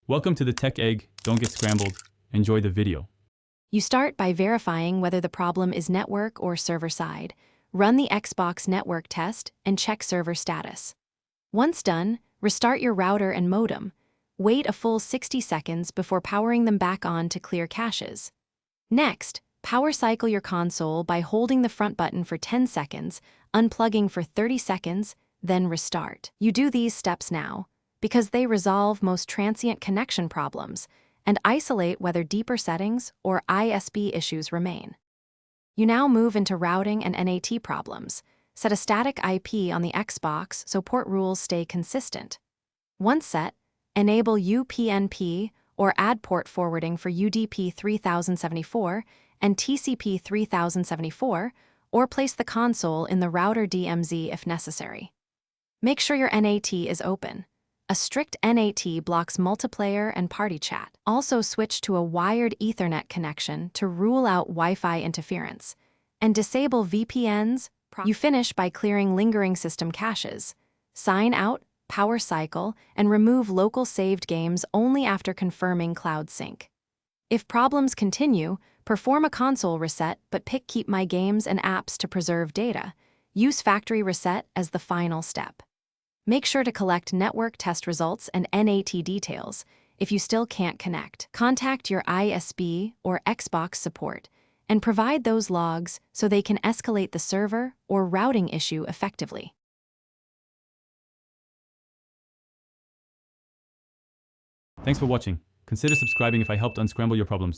Welcome to the Tech Egg. Don't get scrambled. Enjoy the video. You start by verifying whether the problem is network or server side. Run the Xbox network test and check server status. Once done, restart your router and modem. Wait a full 60 seconds before powering them back on to clear caches. Next, power cycle your console by holding the front button for 10 seconds, unplugging for 30 seconds, then restart. You do these steps now because they resolve most transient connection problems and isolate whether deeper settings or ISP issues remain. You now move into routing and NAT problems. Set a static IP on the Xbox so port rules stay consistent. Once set, enable UPnP or add port forwarding for UDP 3074 and TCP 3074, or place the console in the router DMZ if necessary. Make sure your NAT is open. A strict NAT blocks multiplayer and party chat. Also switch to a wired Ethernet connection to rule out Wi-Fi interference. And disable VPNs. You finish by clearing lingering system caches. Sign out, power cycle, and remove local saved games only after confirming cloud sync. If problems continue, perform a console reset but pick Keep My Games and Apps to preserve data. Use factory reset as the final step. Make sure to collect network test results and NAT details. If you still can't connect, contact your ISP or Xbox support and provide those logs so they can escalate the server or routing issue effectively. Thanks for watching. Consider subscribing if I helped unscramble your problems.